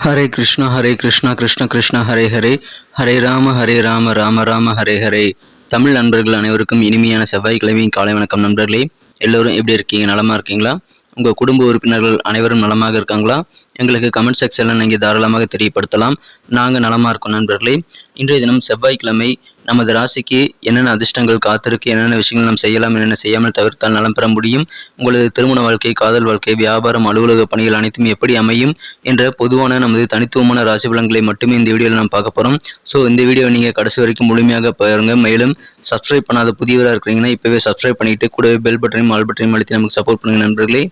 ஹரே கிருஷ்ணா கிருஷ்ண கிருஷ்ண ஹரே ஹரே, ஹரே ராம ராம ராம ஹரே ஹரே. தமிழ் நண்பர்கள் அனைவருக்கும் இனிமையான செவ்வாய்க்கிழமையும் காலை வணக்கம் நண்பர்களே. எல்லோரும் எப்படி இருக்கீங்க? நலமா இருக்கீங்களா? உங்கள் குடும்ப உறுப்பினர்கள் அனைவரும் நலமாக இருக்காங்களா? எங்களுக்கு கமெண்ட் செக்ஷனில் நீங்கள் தாராளமாக தெரியப்படுத்தலாம். நாங்கள் நலமாக இருக்கோம் நண்பர்களே. இன்றைய தினம் செவ்வாய்க்கிழமை. நமது ராசிக்கு என்னென்ன அதிர்ஷ்டங்கள் காத்திருக்கு, என்னென்ன விஷயங்கள் நாம் செய்யலாம், என்னென்ன செய்யாமல் தவிர்த்தால் நலம் பெற முடியும், உங்களது திருமண வாழ்க்கை, காதல் வாழ்க்கை, வியாபாரம், அலுவலக பணிகள் அனைத்தும் எப்படி அமையும் என்ற பொதுவான நமது தனித்துவமான ராசி பலன்களை மட்டுமே இந்த வீடியோவில் நாம் பார்க்க போகிறோம். ஸோ இந்த வீடியோவை நீங்கள் கடைசி வரைக்கும் முழுமையாக பாருங்க. மேலும் சப்ஸ்கிரைப் பண்ணாத புதியவராக இருக்கிறீங்கன்னா இப்போவே சப்ஸ்கிரைப் பண்ணிட்டு கூடவே பெல் பட்டனையும் ஆல் பட்டனையும் அழுத்தி நமக்கு சப்போர்ட் பண்ணுங்க நண்பர்களே.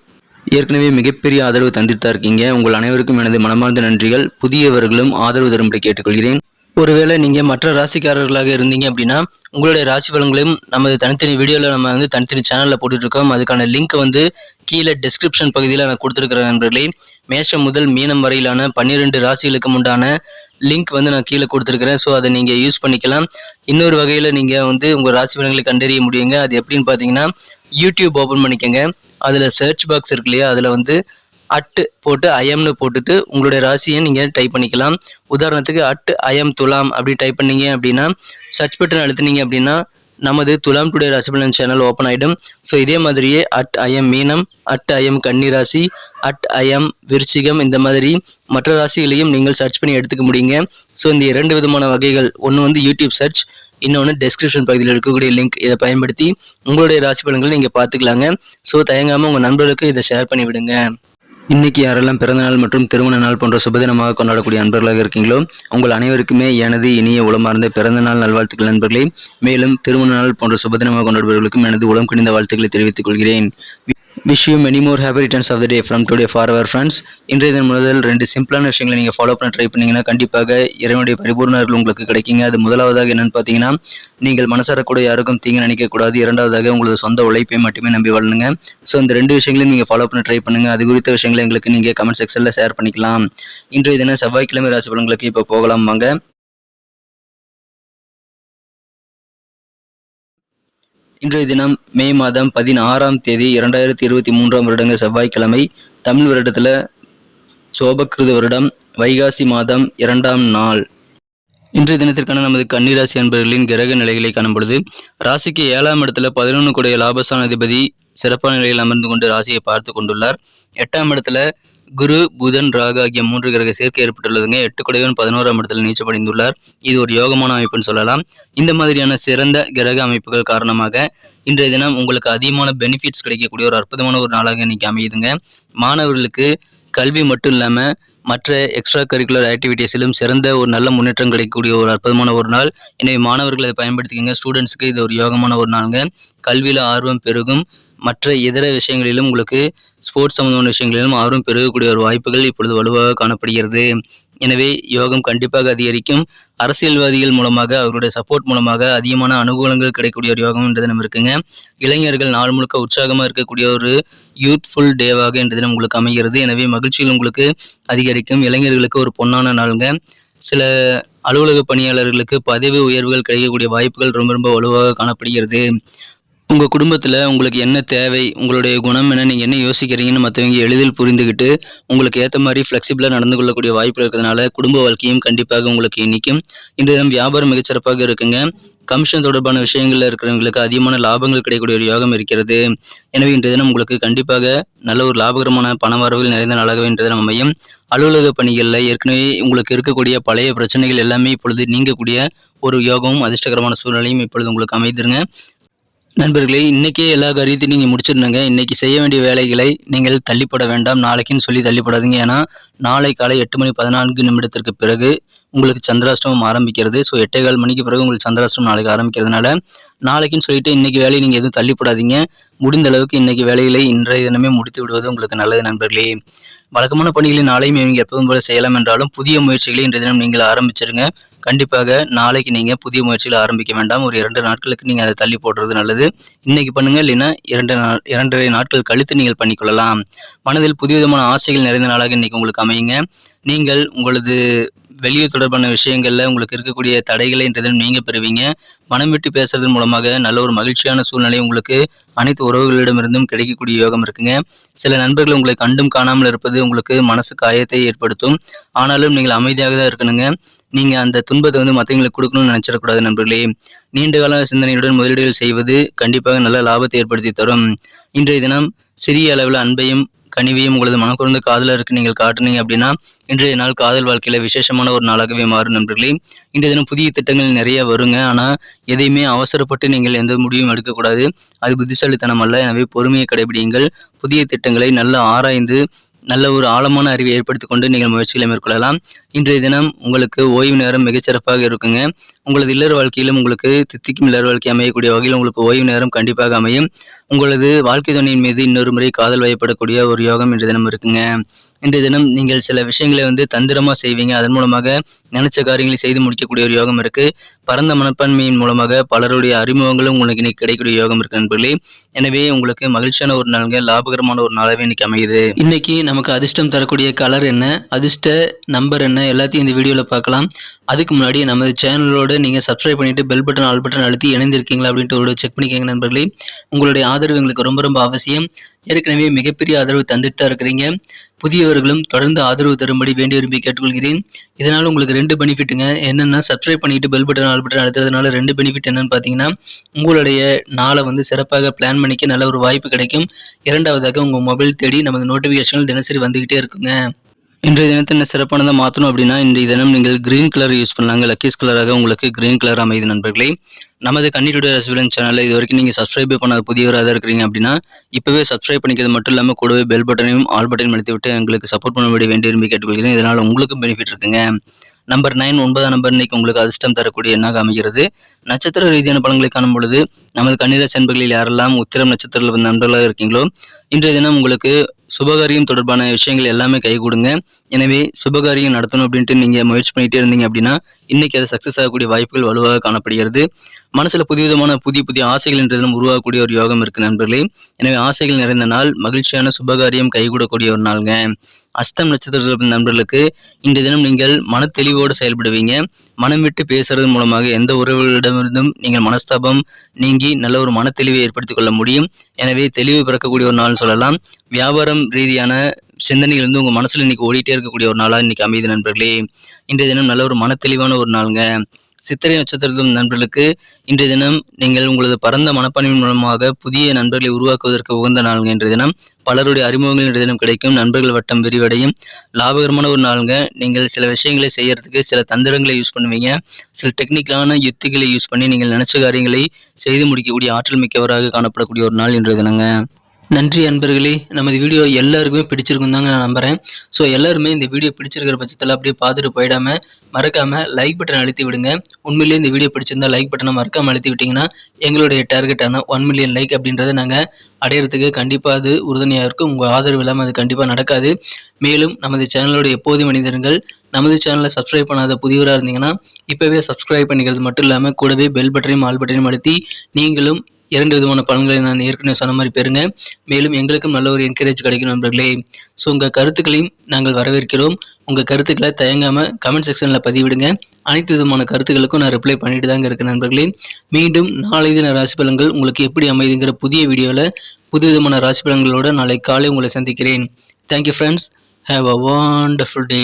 ஏற்கனவே மிகப்பெரிய ஆதரவு தந்துட்டு தான் இருக்கீங்க. உங்கள் அனைவருக்கும் எனது மனமார்ந்த நன்றிகள். புதியவர்களும் ஆதரவு தரும்படி கேட்டுக்கொள்கிறேன். ஒருவேளை நீங்கள் மற்ற ராசிக்காரர்களாக இருந்தீங்க அப்படின்னா உங்களுடைய ராசி பலன்களையும் நமது தனித்தனி வீடியோவில் நம்ம தனித்தனி சேனலில் போட்டுட்ருக்கோம். அதுக்கான லிங்க் கீழே டிஸ்கிரிப்ஷன் பகுதியில் நான் கொடுத்துருக்குற நண்பர்களே. மேஷம் முதல் மீனம் வரையிலான 12 ராசிகளுக்கு உண்டான லிங்க் நான் கீழே கொடுத்துருக்குறேன். ஸோ அதை நீங்கள் யூஸ் பண்ணிக்கலாம். இன்னொரு வகையில் நீங்கள் உங்கள் ராசி பலன்களை கண்டறிய முடியுங்க. அது எப்படின்னு பார்த்தீங்கன்னா, யூடியூப் ஓப்பன் பண்ணிக்கோங்க. அதில் சர்ச் பாக்ஸ் இருக்கு இல்லையா, அதில் அட்டு போட்டு ஐஎம்னு போட்டுட்டு உங்களுடைய ராசியை நீங்கள் டைப் பண்ணிக்கலாம். உதாரணத்துக்கு @IM துலாம் அப்படி டைப் பண்ணீங்க அப்படின்னா, சர்ச் பட்டன் அழுத்தினீங்க அப்படின்னா நமது துலாம் டுடே ராசி பலன் சேனல் ஓப்பன் ஆகிடும். ஸோ இதே மாதிரியே @IM மீனம், @IM கன்னிராசி, @IM விருச்சிகம், இந்த மாதிரி மற்ற ராசிகளையும் நீங்கள் சர்ச் பண்ணி எடுத்துக்க முடியுங்க. ஸோ இந்த 2 விதமான வகைகள், ஒன்று யூடியூப் சர்ச், இன்னொன்று டெஸ்கிரிப்ஷன் பகுதியில் இருக்கக்கூடிய லிங்க். இதை பயன்படுத்தி உங்களுடைய ராசி பலன்களை நீங்கள் பார்த்துக்கலாங்க. ஸோ தயங்காமல் உங்கள் நண்பர்களுக்கு இதை ஷேர் பண்ணி விடுங்க. இன்னைக்கு யாரெல்லாம் பிறந்தநாள் மற்றும் திருமண நாள் போன்ற சுபதினமாக கொண்டாடக்கூடிய நண்பர்களாக இருக்கீங்களோ உங்கள் அனைவருக்குமே எனது இனிய உளமார்ந்த பிறந்த நாள் நல்வாழ்த்துக்கள் நண்பர்களே. மேலும் திருமண நாள் போன்ற சுபதினமாக கொண்டாடுபவர்களுக்கும் எனது உளம் கனிந்த வாழ்த்துக்களை தெரிவித்துக் கொள்கிறேன். Wish you many more happy returns of the day from today for our friends. இன்றைய தினம் முதல் 2 சிம்பிளான விஷயங்களை நீங்கள் ஃபாலோ பண்ண ட்ரை பண்ணிங்கன்னா கண்டிப்பாக இறைவனுடைய பரிபூர்ணர்கள் உங்களுக்கு கிடைக்குங்க. அது முதலாவதாக என்னென்னு பார்த்தீங்கன்னா, நீங்கள் மனசார கூட யாருக்கும் தீங்கு நினைக்கக்கூடாது. இரண்டாவதாக உங்களது சொந்த உழைப்பை மட்டுமே நம்பி வாழணுங்க. ஸோ இந்த 2 விஷயங்களையும் நீங்கள் ஃபாலோ பண்ண ட்ரை பண்ணுங்கள். அது குறித்த விஷயங்களை எங்களுக்கு நீங்கள் கமெண்ட் செக்ஷனில் ஷேர் பண்ணிக்கலாம். இன்றைய தினம் செவ்வாய்க்கிழமை ராசி பலன்களுக்கு இப்போ போகலாம் வாங்க. இன்றைய தினம் மே மாதம் 16ஆம் தேதி 2023ஆம் வருடங்க செவ்வாய்க்கிழமை. தமிழ் வருடத்தில் சோபக்கிருத வருடம் வைகாசி மாதம் 2ஆம் நாள். இன்றைய தினத்திற்கான நமது கன்னிராசி அன்பர்களின் கிரக நிலைகளை காணும் பொழுது, ராசிக்கு 7ஆம் இடத்துல 11 கூடிய லாபஸ்தானாதிபதி சிறப்பான நிலையில் அமர்ந்து கொண்டு ராசியை பார்த்து கொண்டுள்ளார். 8ஆம் இடத்துல குரு, புதன், ராகு ஆகிய 3 கிரக சேர்க்கை ஏற்பட்டுள்ளதுங்க. 8 குடையவன் 11ஆம் இடத்தில் நீச்சமடைந்துள்ளார். இது ஒரு யோகமான அமைப்புன்னு சொல்லலாம். இந்த மாதிரியான சிறந்த கிரக அமைப்புகள் காரணமாக இன்றைய தினம் உங்களுக்கு அதிகமான பெனிஃபிட்ஸ் கிடைக்கக்கூடிய ஒரு அற்புதமான ஒரு நாளாக இன்னைக்கு அமையுதுங்க. மாணவர்களுக்கு கல்வி மட்டும் இல்லாமல் மற்ற எக்ஸ்ட்ரா கரிக்குலர் ஆக்டிவிட்டீஸிலும் சிறந்த ஒரு நல்ல முன்னேற்றம் கிடைக்கக்கூடிய ஒரு அற்புதமான ஒரு நாள். எனவே மாணவர்கள் அதை பயன்படுத்திக்கங்க. ஸ்டூடெண்ட்ஸுக்கு இது ஒரு யோகமான ஒரு நாளுங்க. கல்வியில் ஆர்வம் பெருகும். மற்ற இதர விஷயங்களிலும் உங்களுக்கு ஸ்போர்ட்ஸ் சம்பந்தமான விஷயங்களிலும் ஆர்வம் பெருகக்கூடிய ஒரு வாய்ப்புகள் இப்பொழுது வலுவாக காணப்படுகிறது. எனவே யோகம் கண்டிப்பாக அதிகரிக்கும். அரசியல்வாதிகள் மூலமாக, அவர்களுடைய சப்போர்ட் மூலமாக அதிகமான அனுகூலங்கள் கிடைக்கக்கூடிய ஒரு யோகம் என்ற தினம் இருக்குங்க. இளைஞர்கள் நாள் முழுக்க உற்சாகமாக இருக்கக்கூடிய ஒரு யூத்ஃபுல் டேவாக என்ற தினம் உங்களுக்கு அமைகிறது. எனவே மகிழ்ச்சிகள் உங்களுக்கு அதிகரிக்கும். இளைஞர்களுக்கு ஒரு பொன்னான நாளுங்க. சில அலுவலக பணியாளர்களுக்கு பதவி உயர்வுகள் கிடைக்கக்கூடிய வாய்ப்புகள் ரொம்ப ரொம்ப வலுவாக காணப்படுகிறது. உங்கள் குடும்பத்தில் உங்களுக்கு என்ன தேவை, உங்களுடைய குணம் என்ன, நீங்கள் என்ன யோசிக்கிறீங்கன்னு மற்றவங்க எளிதில் புரிந்துக்கிட்டு உங்களுக்கு ஏற்ற மாதிரி ஃப்ளெக்சிபிளாக நடந்து கொள்ளக்கூடிய வாய்ப்பு இருக்கிறதுனால குடும்ப வாழ்க்கையும் கண்டிப்பாக உங்களுக்கு இன்றைக்கும். இன்றைய தினம் வியாபாரம் மிகச்சிறப்பாக இருக்குங்க. கமிஷன் தொடர்பான விஷயங்களில் இருக்கிறவங்களுக்கு அதிகமான லாபங்கள் கிடைக்கக்கூடிய ஒரு யோகம் இருக்கிறது. எனவே இன்றைய தினம் உங்களுக்கு கண்டிப்பாக நல்ல ஒரு லாபகரமான பண வரவுகள் நிறைந்த நாளாகவே இன்றைய தினம் அமையும். அலுவலக பணிகளில் ஏற்கனவே உங்களுக்கு இருக்கக்கூடிய பழைய பிரச்சனைகள் எல்லாமே இப்பொழுது நீங்கக்கூடிய ஒரு யோகமும் அதிர்ஷ்டகரமான சூழ்நிலையும் இப்பொழுது உங்களுக்கு அமைதிருங்க. நண்பர்களே, இன்றைக்கே எல்லா காரியத்தையும் நீங்கள் முடிச்சிருந்தாங்க. இன்றைக்கி செய்ய வேண்டிய வேலைகளை நீங்கள் தள்ளிப்பட வேண்டாம். நாளைக்குன்னு சொல்லி தள்ளிப்படாதீங்க. ஏன்னா நாளை காலை 8:14 பிறகு உங்களுக்கு சந்திராஷ்டமம் ஆரம்பிக்கிறது. ஸோ 8:15 மணிக்கு பிறகு உங்களுக்கு சந்திராஷ்டமம் நாளைக்கு ஆரம்பிக்கிறதுனால நாளைக்குன்னு சொல்லிட்டு இன்றைக்கி வேலையை நீங்கள் எதுவும் தள்ளிப்படாதீங்க. முடிந்த அளவுக்கு இன்றைக்கி வேலைகளை இன்றைய தினமே முடித்து விடுவது உங்களுக்கு நல்லது நண்பர்களே. வழக்கமான பணிகளை நாளையும் நீங்கள் எப்போதும் போல செய்யலாம் என்றாலும் புதிய முயற்சிகளை இன்றைய தினம் நீங்கள் ஆரம்பிச்சிருங்க. கண்டிப்பாக நாளைக்கு நீங்கள் புதிய முயற்சிகளை ஆரம்பிக்க வேண்டாம். ஒரு 2 நாட்களுக்கு நீங்கள் அதை தள்ளி போடுறது நல்லது. இன்னைக்கு பண்ணுங்கள், இல்லைன்னா 2.5 நாட்கள் கழித்து நீங்கள் பண்ணிக்கொள்ளலாம். மனதில் புதிய விதமான ஆசைகள் நிறைந்த நாளாக இன்னைக்கு உங்களுக்கு அமையுங்க. நீங்கள் உங்களது வெளியூர் தொடர்பான விஷயங்கள்ல உங்களுக்கு இருக்கக்கூடிய தடைகளை இன்றைய தினம் நீங்க பெறுவீங்க. மனம் விட்டு பேசுறதன் மூலமாக நல்ல ஒரு மகிழ்ச்சியான சூழ்நிலை உங்களுக்கு அனைத்து உறவுகளிடமிருந்தும் கிடைக்கக்கூடிய யோகம் இருக்குங்க. சில நண்பர்கள் உங்களை கண்டும் காணாமல் இருப்பது உங்களுக்கு மனசு காயத்தை ஏற்படுத்தும். ஆனாலும் நீங்கள் அமைதியாக தான் இருக்கணுங்க. நீங்க அந்த துன்பத்தை மற்றவங்களுக்கு கொடுக்கணும்னு நினைச்சிடக்கூடாது நண்பர்களே. நீண்ட கால சிந்தனையுடன் முதலீடுகள் செய்வது கண்டிப்பாக நல்ல லாபத்தை ஏற்படுத்தி தரும். இன்றைய தினம் சிறிய அளவில் அன்பையும் கனிவையும் உங்களது மனக்குறந்த காதலருக்கு நீங்கள் காட்டுனீங்க அப்படின்னா இன்றைய நாள் காதல் வாழ்க்கையில விசேஷமான ஒரு நாளாகவே மாறும் நண்பர்களே. இன்றைய தினம் புதிய திட்டங்கள் நிறைய வருங்க. ஆனா எதையுமே அவசரப்பட்டு நீங்கள் எந்த முடிவும் எடுக்கக்கூடாது. அது புத்திசாலித்தனம் அல்ல. எனவே பொறுமையை கடைபிடியுங்கள். புதிய திட்டங்களை நல்லா ஆராய்ந்து நல்ல ஒரு ஆழமான அறிவை ஏற்படுத்திக் கொண்டு நீங்கள் முயற்சிகளை மேற்கொள்ளலாம். இன்றைய தினம் உங்களுக்கு ஓய்வு நேரம் மிகச்சிறப்பாக இருக்குங்க. உங்களது இல்லற வாழ்க்கையிலும் உங்களுக்கு தித்திக்கும் இல்லற வாழ்க்கை அமையக்கூடிய வகையில் உங்களுக்கு ஓய்வு நேரம் கண்டிப்பாக அமையும். உங்களது வாழ்க்கை துணையின் மீது இன்னொரு முறை காதல் வயப்படக்கூடிய ஒரு யோகம் இன்றைய தினம் இருக்குங்க. இன்றைய தினம் நீங்கள் சில விஷயங்களை தந்திரமா செய்வீங்க. அதன் மூலமாக நினைச்ச காரியங்களை செய்து முடிக்கக்கூடிய ஒரு யோகம் இருக்கு. பரந்த மனப்பான்மையின் மூலமாக பலருடைய அறிமுகங்களும் உங்களுக்கு இன்னைக்கு கிடைக்கக்கூடிய யோகம் இருக்கு நண்பர்களே. எனவே உங்களுக்கு மகிழ்ச்சியான ஒரு நாளுங்க, லாபகரமான ஒரு நாளாவே இன்னைக்கு அமையுது. இன்னைக்கு நமக்கு அதிர்ஷ்டம் தரக்கூடிய கலர் என்ன, அதிர்ஷ்ட நம்பர் என்ன, எல்லாத்தையும் இந்த வீடியோவில் பார்க்கலாம். அதுக்கு முன்னாடி நமது சேனலோட நீங்கள் சப்ஸ்கிரைப் பண்ணிட்டு பெல் பட்டன் ஆல் பட்டன் அழுத்தி இணைந்திருக்கீங்களா அப்படின்ட்டு ஒரு செக் பண்ணிக்கோங்க நண்பர்களே. உங்களுடைய ஆதரவு எங்களுக்கு ரொம்ப ரொம்ப அவசியம். ஏற்கனவே மிகப்பெரிய ஆதரவு தந்துட்டு தான் இருக்கிறீங்க. புதியவர்களும் தொடர்ந்து ஆதரவு தரும்படி வேண்டி விரும்பி கேட்டுக்கொள்கிறேன். இதனால் உங்களுக்கு 2 பெனிஃபிட்டுங்க. என்னென்னா சப்ஸ்கிரைப் பண்ணிட்டு பெல் பட்டன் ஆல் பட்டன் அழுத்துறதுனால 2 பெனிஃபிட் என்னன்னு பார்த்தீங்கன்னா, உங்களுடைய நாளை சிறப்பாக பிளான் பண்ணிக்க நல்ல ஒரு வாய்ப்பு கிடைக்கும். இரண்டாவதாக உங்கள் மொபைல் தேடி நமது நோட்டிஃபிகேஷன்கள் தினசரி வந்துகிட்டே இருக்குங்க. இன்றைய தினத்தை என்ன சிறப்பானதாக மாற்றணும் அப்படின்னா இன்றைய தினம் நீங்கள் கிரீன் கலர் யூஸ் பண்ணலாங்க. லக்கீஸ் கலராக உங்களுக்கு கிரீன் கலர் அமையுது நண்பர்களே. நமது கண்ணீருடைய ரசிகன் சேனலை இது வரைக்கும் நீங்கள் சப்ஸ்கிரைப் பண்ணாத புதியவராக இருக்கிறீங்க அப்படின்னா இப்போவே சப்ஸ்கிரைப் பண்ணிக்கிறது மட்டும் இல்லாமல் கூடவே பெல் பட்டனையும் ஆல் பட்டனையும் அழுத்தி விட்டு எங்களுக்கு சப்போர்ட் பண்ண வேண்டி விரும்பி கேட்டுக்கொள்கிறேன். இதனால் உங்களுக்கும் பெனிஃபிட் இருக்குங்க. நம்பர் 9 9ஆம் நம்பர் இன்னைக்கு உங்களுக்கு அதிர்ஷ்டம் தரக்கூடிய எண்ணாக அமைகிறது. நட்சத்திர ரீதியான பலன்களை காணும் பொழுது நமது கன்னிராசி அன்பர்களில் யாரெல்லாம் உத்திரம் நட்சத்திரத்தில் நண்பர்களாக இருக்கீங்களோ இன்றைய தினம் உங்களுக்கு சுபகாரியம் தொடர்பான விஷயங்கள் எல்லாமே கை கொடுங்க. எனவே சுபகாரியம் நடத்தணும் அப்படின்ட்டு நீங்கள் முயற்சி பண்ணிகிட்டே இருந்தீங்க அப்படின்னா இன்னைக்கு அது சக்ஸஸ் ஆகக்கூடிய வாய்ப்புகள் வலுவாக காணப்படுகிறது. மனசில் புதிய புதிய ஆசைகள் இன்றைய தினம் உருவாகக்கூடிய ஒரு யோகம் இருக்குது நண்பர்களே. எனவே ஆசைகள் நிறைந்த நாள், மகிழ்ச்சியான சுபகாரியம் கைகூடக்கூடிய ஒரு நாளுங்க. அஸ்தம் நட்சத்திர நண்பர்களுக்கு இன்றைய தினம் நீங்கள் மன தெளிவோடு செயல்படுவீங்க. மனம் விட்டு பேசுறது மூலமாக எந்த உறவுகளிடமிருந்தும் நீங்கள் மனஸ்தாபம் நீங்கி நல்ல ஒரு மன தெளிவை ஏற்படுத்திக் கொள்ள முடியும். எனவே தெளிவு பிறக்கக்கூடிய ஒரு நாள் சொல்லலாம். வியாபாரம் ரீதியான சிந்தனைகள் உங்கள் மனசில் இன்னைக்கு ஓடிட்டே இருக்கக்கூடிய ஒரு நாளாக இன்னைக்கு அமையுது நண்பர்களே. இன்றைய தினம் நல்ல ஒரு மன தெளிவான ஒரு நாளுங்க. சித்திரை நட்சத்திரத்திலும் நண்பர்களுக்கு இன்றைய தினம் நீங்கள் உங்களது பரந்த மனப்பான்மையின் மூலமாக புதிய நண்பர்களை உருவாக்குவதற்கு உகந்த நாளுங்க. இன்றைய தினம் பலருடைய அறிமுகங்கள் இன்றைய தினம் கிடைக்கும். நண்பர்கள் வட்டம் விரிவடையும். லாபகரமான ஒரு நாளுங்க. நீங்கள் சில விஷயங்களை செய்யறதுக்கு சில தந்திரங்களை யூஸ் பண்ணுவீங்க. சில டெக்னிக்கலான யுத்திகளை யூஸ் பண்ணி நீங்கள் நினைச்ச காரியங்களை செய்து முடிக்கக்கூடிய ஆற்றல் மிக்கவராக காணப்படக்கூடிய ஒரு நாள் இன்றைய தினங்க. நன்றி அன்பர்களே. நமது வீடியோ எல்லாருக்குமே பிடிச்சிருக்கும் தாங்க நான் நம்புகிறேன். ஸோ எல்லாருமே இந்த வீடியோ பிடிச்சிருக்கிற பட்சத்தில் அப்படியே பார்த்துட்டு போயிடாமல் மறக்காமல் லைக் பட்டன் அழுத்தி விடுங்க. உண்மையிலேயே இந்த வீடியோ பிடிச்சிருந்தா லைக் பட்டனை மறக்காமல் அழுத்தி விட்டிங்கன்னா எங்களுடைய டார்கெட்டான 1 மில்லியன் லைக் அப்படின்றத நாங்கள் அடையிறதுக்கு கண்டிப்பாக அது உறுதுணையாக இருக்கும். உங்கள் ஆதரவு இல்லாமல் அது கண்டிப்பாக நடக்காது. மேலும் நமது சேனலோட எப்போதும் மனிதர்கள் நமது சேனலை சப்ஸ்கிரைப் பண்ணாத புதியவராக இருந்தீங்கன்னா இப்போவே சப்ஸ்கிரைப் பண்ணிக்கிறது மட்டும் இல்லாமல் கூடவே பெல் பட்டனையும் ஆல் பட்டனையும் அழுத்தி நீங்களும் 2 விதமான பலன்களை நான் ஏற்கனவே சொன்ன மாதிரி பெறுங்க. மேலும் எங்களுக்கும் நல்ல ஒரு என்கரேஜ் கிடைக்கும் நண்பர்களே. ஸோ உங்கள் கருத்துக்களையும் நாங்கள் வரவேற்கிறோம். உங்கள் கருத்துக்களை தயங்காமல் கமெண்ட் செக்ஷனில் பதிவிடுங்க. அனைத்து விதமான கருத்துக்களுக்கும் நான் ரிப்ளை பண்ணிட்டு தாங்க இருக்கேன் நண்பர்களே. மீண்டும் நாளை தின ராசி பலன்கள் உங்களுக்கு எப்படி அமைதுங்கிற புதிய வீடியோவில் புது விதமான ராசி பலன்களோடு நாளை காலை உங்களை சந்திக்கிறேன். Thank you friends. Have a wonderful day.